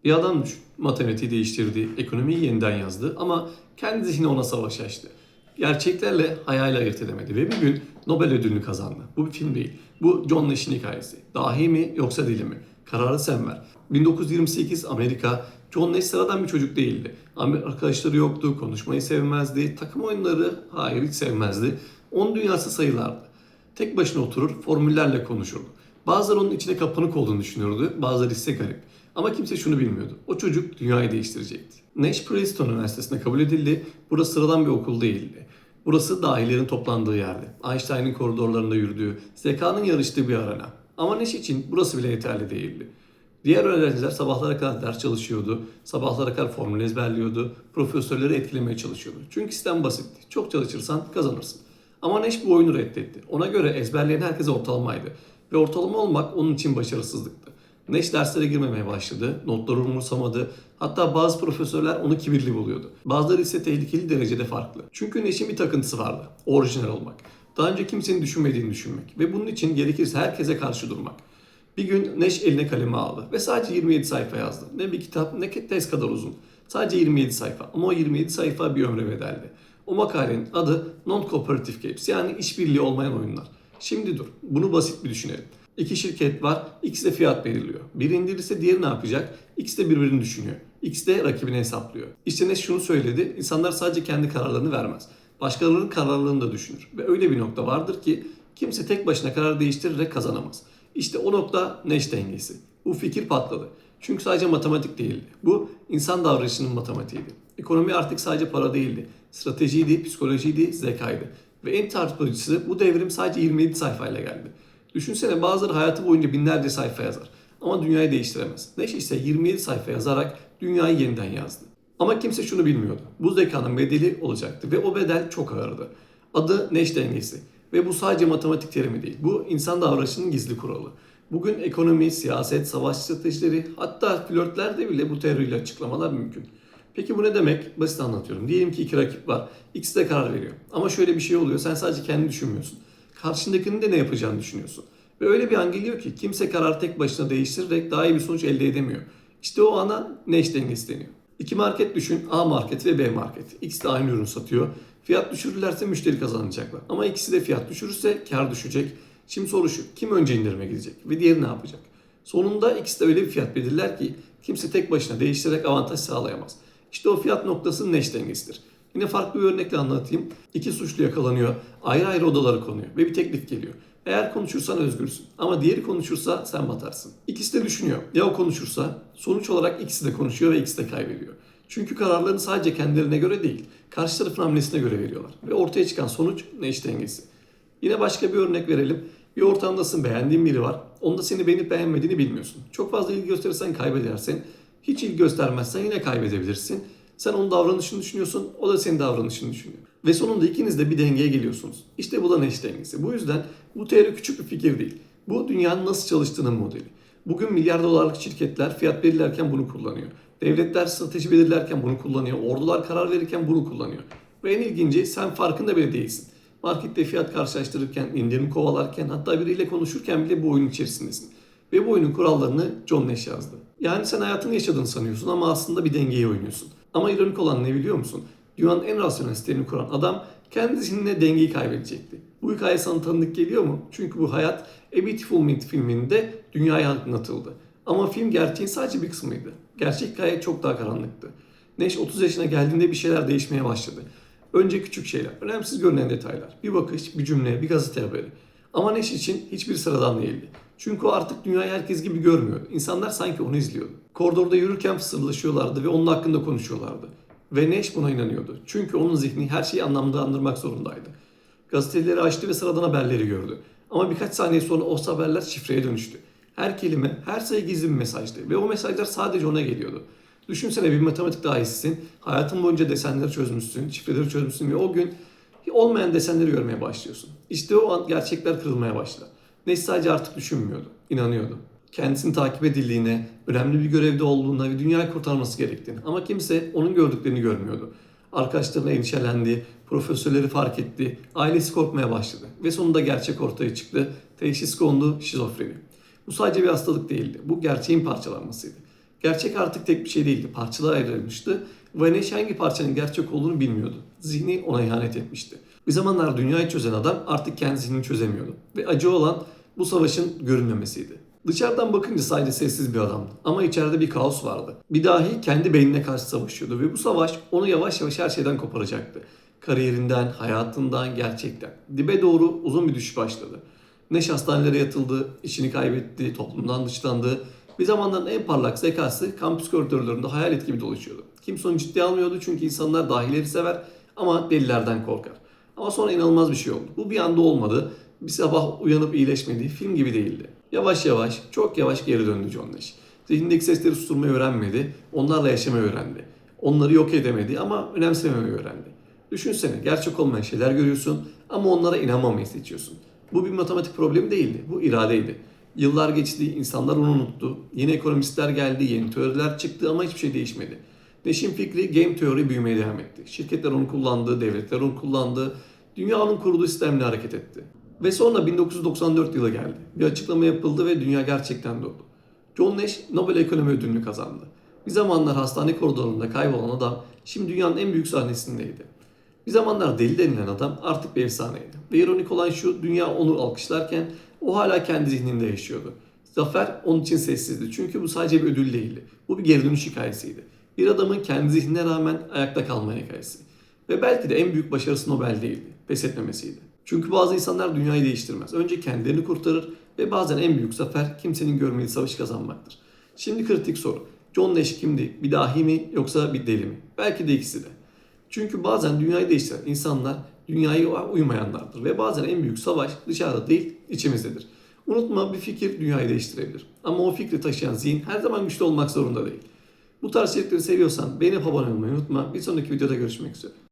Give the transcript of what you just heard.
Bir adam düşün. Matematiği değiştirdi, ekonomiyi yeniden yazdı ama kendi zihni ona savaş açtı. Gerçeklerle hayali ayırt edemedi ve bir gün Nobel ödülünü kazandı. Bu bir film değil. Bu John Nash'in hikayesi. Dahi mi yoksa deli mi? Kararı sen ver. 1928 Amerika. John Nash sıradan bir çocuk değildi. Arkadaşları yoktu, konuşmayı sevmezdi, takım oyunları hayır hiç sevmezdi. Onun dünyası sayılardı. Tek başına oturur, formüllerle konuşurdu. Bazıları onun içine kapanık olduğunu düşünüyordu, bazıları ise garip. Ama kimse şunu bilmiyordu. O çocuk dünyayı değiştirecekti. Nash Princeton Üniversitesi'ne kabul edildi. Burası sıradan bir okul değildi. Burası dahilerin toplandığı yerdi. Einstein'ın koridorlarında yürüdüğü, zekanın yarıştığı bir arena. Ama Nash için burası bile yeterli değildi. Diğer öğrenciler sabahlara kadar ders çalışıyordu, sabahlara kadar formül ezberliyordu, profesörleri etkilemeye çalışıyordu. Çünkü sistem basitti. Çok çalışırsan kazanırsın. Ama Nash bu oyunu reddetti. Ona göre ezberleyen herkes ortalamaydı. Ve ortalama olmak onun için başarısızlıktı. Nash derslere girmemeye başladı, notları umursamadı. Hatta bazı profesörler onu kibirli buluyordu. Bazıları ise tehlikeli derecede farklı. Çünkü Nash'in bir takıntısı vardı, orijinal olmak. Daha önce kimsenin düşünmediğini düşünmek ve bunun için gerekirse herkese karşı durmak. Bir gün Nash eline kalemi aldı ve sadece 27 sayfa yazdı. Ne bir kitap ne tez kadar uzun. Sadece 27 sayfa ama o 27 sayfa bir ömre bedeldi. O makalenin adı Non-Cooperative Games yani işbirliği olmayan oyunlar. Şimdi dur, bunu basit bir düşünelim. İki şirket var, ikisi de fiyat belirliyor. Biri indirirse diğeri ne yapacak? İkisi de birbirini düşünüyor. İkisi de rakibini hesaplıyor. İşte Nash şunu söyledi, insanlar sadece kendi kararlarını vermez. Başkalarının kararlarını da düşünür. Ve öyle bir nokta vardır ki kimse tek başına karar değiştirerek kazanamaz. İşte o nokta Nash dengesi. Bu fikir patladı. Çünkü sadece matematik değildi. Bu insan davranışının matematiğiydi. Ekonomi artık sadece para değildi. Stratejiydi, psikolojiydi, zekaydı. Ve en çarpıcısı bu devrim sadece 27 sayfayla geldi. Düşünsene bazıları hayatı boyunca binlerce sayfa yazar. Ama dünyayı değiştiremez. Nash ise 27 sayfa yazarak dünyayı yeniden yazdı. Ama kimse şunu bilmiyordu. Bu zekanın bedeli olacaktı ve o bedel çok ağırdı. Adı Nash dengesi. Ve bu sadece matematik terimi değil. Bu insan davranışının gizli kuralı. Bugün ekonomi, siyaset, savaş stratejileri hatta flörtlerde bile bu teoriyle açıklamalar mümkün. Peki bu ne demek? Basit anlatıyorum. Diyelim ki iki rakip var. İkisi de karar veriyor. Ama şöyle bir şey oluyor. Sen sadece kendini düşünmüyorsun. Karşındakinin de ne yapacağını düşünüyorsun. Ve öyle bir an geliyor ki kimse karar tek başına değiştirerek daha iyi bir sonuç elde edemiyor. İşte o ana Nash dengesi deniyor. İki market düşün. A market ve B market. İkisi de aynı ürün satıyor. Fiyat düşürürlerse müşteri kazanacaklar. Ama ikisi de fiyat düşürürse kar düşecek. Şimdi soru şu. Kim önce indirime gidecek ve diğeri ne yapacak? Sonunda ikisi de öyle bir fiyat belirler ki kimse tek başına değiştirerek avantaj sağlayamaz. İşte o fiyat noktası Nash dengesidir. Yine farklı bir örnekle anlatayım. İki suçlu yakalanıyor. Ayrı ayrı odalara konuyor ve bir teklif geliyor. Eğer konuşursan özgürsün ama diğeri konuşursa sen batarsın. İkisi de düşünüyor. Ya o konuşursa? Sonuç olarak ikisi de konuşuyor ve ikisi de kaybediyor. Çünkü kararlarını sadece kendilerine göre değil, karşı tarafın hamlesine göre veriyorlar. Ve ortaya çıkan sonuç Nash dengesi. Yine başka bir örnek verelim. Bir ortamdasın, beğendiğin biri var. Onda seni beğenip beğenmediğini bilmiyorsun. Çok fazla ilgi gösterirsen kaybedersin. Hiç ilgi göstermezsen yine kaybedebilirsin. Sen onun davranışını düşünüyorsun, o da senin davranışını düşünüyor. Ve sonunda ikiniz de bir dengeye geliyorsunuz. İşte bu da Nash dengesi. Bu yüzden bu teori küçük bir fikir değil. Bu dünyanın nasıl çalıştığının modeli. Bugün milyar dolarlık şirketler fiyat belirlerken bunu kullanıyor. Devletler strateji belirlerken bunu kullanıyor. Ordular karar verirken bunu kullanıyor. Ve en ilginci sen farkında bile değilsin. Markette fiyat karşılaştırırken, indirim kovalarken hatta biriyle konuşurken bile bu oyunun içerisindesin. Ve bu oyunun kurallarını John Nash yazdı. Yani sen hayatını yaşadığını sanıyorsun ama aslında bir dengeyi oynuyorsun. Ama ironik olan ne biliyor musun? Dünyanın en rasyonel sistemini kuran adam kendi zihnine dengeyi kaybedecekti. Bu hikaye sana tanıdık geliyor mu? Çünkü bu hayat A Beautiful Mind filminde dünyaya anlatıldı. Ama film gerçeğin sadece bir kısmıydı. Gerçek hikaye çok daha karanlıktı. Nash 30 yaşına geldiğinde bir şeyler değişmeye başladı. Önce küçük şeyler, önemsiz görünen detaylar. Bir bakış, bir cümle, bir gazete haberi. Ama Nash için hiçbir sıradan değildi. Çünkü o artık dünyayı herkes gibi görmüyordu. İnsanlar sanki onu izliyordu. Koridorda yürürken fısıldaşıyorlardı ve onun hakkında konuşuyorlardı. Ve Nash buna inanıyordu. Çünkü onun zihni her şeyi anlamlandırmak zorundaydı. Gazeteleri açtı ve sıradan haberleri gördü. Ama birkaç saniye sonra o haberler şifreye dönüştü. Her kelime, her sayı gizli bir mesajdı ve o mesajlar sadece ona geliyordu. Düşünsene bir matematik dahisisin, hayatın boyunca desenleri çözmüşsün, şifreleri çözmüşsün ve o gün olmayan desenleri görmeye başlıyorsun. İşte o an gerçekler kırılmaya başlar. Nash sadece artık düşünmüyordu, inanıyordu. Kendisini takip edildiğine, önemli bir görevde olduğuna ve dünyayı kurtarması gerektiğini. Ama kimse onun gördüklerini görmüyordu. Arkadaşlarına endişelendi, profesörleri fark etti, ailesi korkmaya başladı. Ve sonunda gerçek ortaya çıktı. Teşhis kondu şizofreni. Bu sadece bir hastalık değildi. Bu gerçeğin parçalanmasıydı. Gerçek artık tek bir şey değildi. Parçalara ayrılmıştı. Ve Neş hangi parçanın gerçek olduğunu bilmiyordu. Zihni ona ihanet etmişti. Bir zamanlar dünyayı çözen adam artık kendi zihnini çözemiyordu. Ve acı olan bu savaşın görünmemesiydi. Dışarıdan bakınca sadece sessiz bir adamdı. Ama içeride bir kaos vardı. Bir dahi kendi beynine karşı savaşıyordu. Ve bu savaş onu yavaş yavaş her şeyden koparacaktı. Kariyerinden, hayatından, gerçekten. Dibe doğru uzun bir düşüş başladı. Neş hastanelere yatıldı, işini kaybetti, toplumdan dışlandı. Bir zamanların en parlak zekası kampüs koridorlarında hayalet gibi dolaşıyordu. Kimse onu ciddiye almıyordu çünkü insanlar dahileri sever ama delilerden korkar. Ama sonra inanılmaz bir şey oldu. Bu bir anda olmadı. Bir sabah uyanıp iyileşmedi. Film gibi değildi. Yavaş yavaş, çok yavaş geri döndü John Nash. Zihnindeki sesleri susturmayı öğrenmedi. Onlarla yaşamayı öğrendi. Onları yok edemedi ama önemsememeyi öğrendi. Düşünsene, gerçek olmayan şeyler görüyorsun ama onlara inanmamayı seçiyorsun. Bu bir matematik problemi değildi. Bu iradeydi. Yıllar geçti, insanlar onu unuttu. Yeni ekonomistler geldi, yeni teoriler çıktı ama hiçbir şey değişmedi. Neş'in fikri game teori büyümeye devam etti. Şirketler onu kullandı, devletler onu kullandı. Dünya onun kurduğu sistemle hareket etti. Ve sonra 1994 yılı geldi. Bir açıklama yapıldı ve dünya gerçekten durdu. John Nash Nobel Ekonomi Ödülünü kazandı. Bir zamanlar hastane koridorunda kaybolan adam şimdi dünyanın en büyük sahnesindeydi. Bir zamanlar deli denilen adam artık bir efsaneydi. Ve ironik olan şu, dünya onu alkışlarken o hala kendi zihninde yaşıyordu. Zafer onun için sessizdi çünkü bu sadece bir ödül değildi. Bu bir geri dönüş hikayesiydi. Bir adamın kendi zihnine rağmen ayakta kalma hikayesi. Ve belki de en büyük başarısı Nobel değildi, pes etmemesiydi. Çünkü bazı insanlar dünyayı değiştirmez. Önce kendilerini kurtarır ve bazen en büyük zafer kimsenin görmediği savaşı kazanmaktır. Şimdi kritik soru. John Nash kimdi? Bir dahi mi yoksa bir deli mi? Belki de ikisi de. Çünkü bazen dünyayı değiştiren insanlar dünyaya uymayanlardır ve bazen en büyük savaş dışarıda değil içimizdedir. Unutma, bir fikir dünyayı değiştirebilir. Ama o fikri taşıyan zihin her zaman güçlü olmak zorunda değil. Bu tarz içerikleri seviyorsan beğenip abone olmayı unutma. Bir sonraki videoda görüşmek üzere.